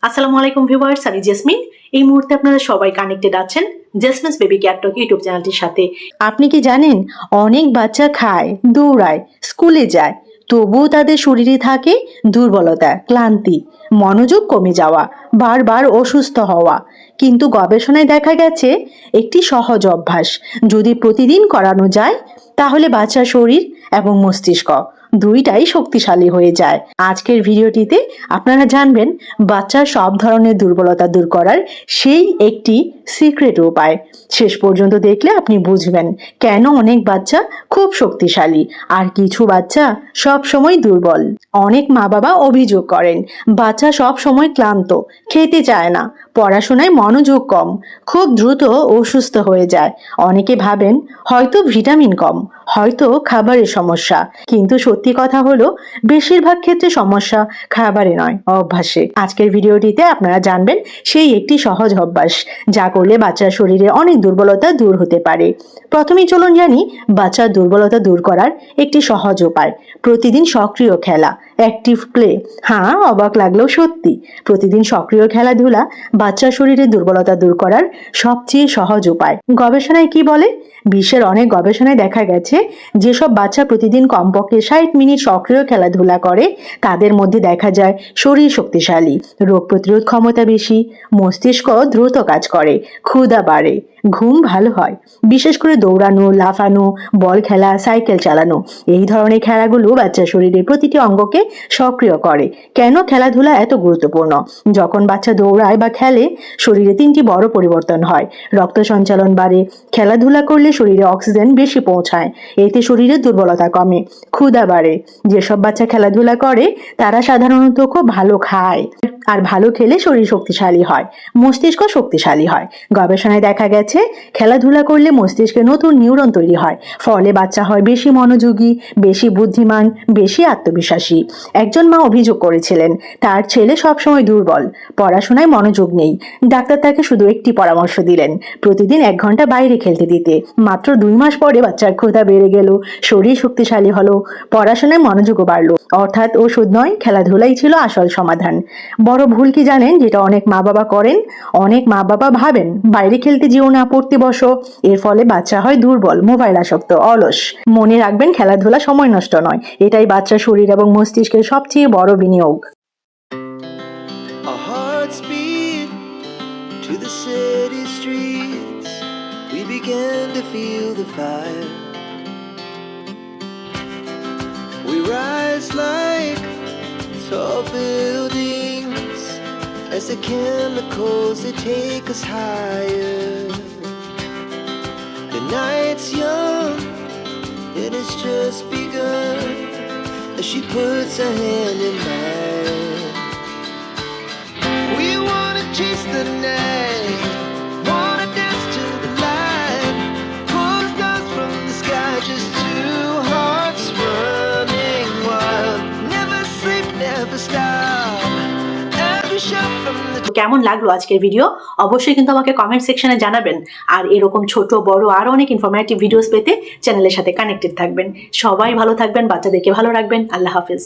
আসসালামু আলাইকুম ভিউয়ার্স, আমি জেসমিন। এই মুহূর্তে আপনারা সবাই কানেক্টেড আছেন জেসমিনস বেবি কেয়ার টক ইউটিউব চ্যানেলটির সাথে। আপনি কি জানেন অনেক বাচ্চা খায়, দৌড়ায়, স্কুলে যায়, তবুও তাদের শরীরে থাকে দুর্বলতা, ক্লান্তি, মনোযোগ কমে যাওয়া, বারবার অসুস্থ হওয়া। কিন্তু গবেষণায় দেখা গেছে একটি সহজ অভ্যাস যদি প্রতিদিন করানো যায় তাহলে বাচ্চার শরীর এবং মস্তিষ্ক দুইটাই শক্তিশালী হয়ে যায়। আজকের ভিডিওটিতে আপনারা জানবেন বাচ্চার সব ধরনের দুর্বলতা দূর করার সেই একটি সিক্রেট উপায়। শেষ পর্যন্ত দেখলে আপনি বুঝবেন কেন অনেক বাচ্চা খুব শক্তিশালী আর কিছু বাচ্চা সব সময় দুর্বল। অনেক মা বাবা অভিযোগ করেন বাচ্চা সব সময় ক্লান্ত, খেতে চায় না, পড়াশোনায় মনোযোগ কম, খুব দ্রুত অসুস্থ হয়ে যায়। অনেকে ভাবেন হয়তো ভিটামিন কম, হয়তো খাবারের সমস্যা, কিন্তু সত্যি কথা হলো বেশিরভাগ ক্ষেত্রে সমস্যা খাবারে নয়, অভ্যাসে। আজকের ভিডিওটিতে আপনারা জানবেন সেই একটি সহজ অভ্যাস যা করলে বাচ্চার শরীরে অনেক দুর্বলতা দূর হতে পারে। প্রথমেই চলুন জানি বাচ্চার দুর্বলতা দূর করার একটি সহজ উপায়। প্রতিদিন সক্রিয় খেলা, অ্যাক্টিভ প্লে। হ্যাঁ, অবাক লাগলেও সত্যি, প্রতিদিন সক্রিয় খেলাধুলা বাচ্চার শরীরে দুর্বলতা দূর করার সবচেয়ে সহজ উপায়। গবেষণায় কি বলে? বিশ্বের অনেক গবেষণায় দেখা গেছে যেসব বাচ্চা প্রতিদিন কমপক্ষে 60 মিনিট সক্রিয় খেলাধুলা করে তাদের মধ্যে দেখা যায় শরীর শক্তিশালী, রোগ প্রতিরোধ ক্ষমতা বেশি, মস্তিষ্ক দ্রুত কাজ করে, ক্ষুধা বাড়ে, ঘুম ভালো হয়। বিশেষ করে দৌড়ানো, লাফানো, বল খেলা, সাইকেল চালানো, এই ধরনের খেলাগুলো বাচ্চার শরীরের প্রতিটি অঙ্গকে সক্রিয় করে। কেন খেলাধুলা এত গুরুত্বপূর্ণ? যখন বাচ্চা দৌড়ায় বা খেলে শরীরে 3টি বড় পরিবর্তন হয়। রক্ত সঞ্চালন বাড়ে, খেলাধুলা করলে শরীরে অক্সিজেন বেশি পৌঁছায়, এতে শরীরে দুর্বলতা কমে, ক্ষুধা বাড়ে। যেসব বাচ্চা খেলাধুলা করে তারা সাধারণত খুব ভালো খায়, আর ভালো খেলে শরীর শক্তিশালী হয়, মস্তিষ্ক শক্তিশালী হয়। গবেষণায় দেখা গেছে খেলাধুলা করলে মস্তিষ্কে নতুন নিউরন তৈরি হয়, ফলে বাচ্চা হয় বেশি মনোযোগী, বেশি বুদ্ধিমান, বেশি আত্মবিশ্বাসী। একজন মা অভিযোগ করেছিলেন তার ছেলে সবসময় দুর্বল, পড়াশোনায় মনোযোগ নেই। ডাক্তার তাকে শুধু একটি পরামর্শ দিলেন, প্রতিদিন 1 ঘন্টা বাইরে খেলতে দিতে। মাত্র 2 মাস পরে বাচ্চার ক্ষুধা বেড়ে গেল, শরীর শক্তিশালী হলো, পড়াশোনায় মনোযোগও বাড়লো। অর্থাৎ ওষুধ নয়, খেলাধুলাই ছিল আসল সমাধান। বড় ভুল কি জানেন যেটা অনেক মা বাবা করেন? অনেক মা বাবা ভাবেন বাইরে খেলতে যেও না, পড়তে বসো। এর ফলে বাচ্চা হয় দুর্বল, মোবাইল আসক্ত, অলস। মনে রাখবেন খেলাধুলা সময় নষ্ট নয়, এটাই বাচ্চার শরীর এবং মস্তিষ্কের সবচেয়ে বড় বিনিয়োগ। Our hearts beat to the city streets. We began to feel the fire. We rise like tall buildings as the chemicals they take us higher. The night's young and it's just begun as she puts her hand in mine. We wanna chase the night, wanna dance to the light, pull the stars from the sky, just two hearts running wild. Never sleep, never stop, every shot from the কেমন লাগলো আজকের video অবশ্যই কিন্তু আমাকে comment সেকশনে জানাবেন। আর এরকম ছোট বড় আরো অনেক ইনফরমেটিভ ভিডিওস পেতে চ্যানেলের সাথে কানেক্টেড থাকবেন। সবাই ভালো থাকবেন, বাচ্চাদেরকে ভালো রাখবেন। আল্লাহ হাফেজ।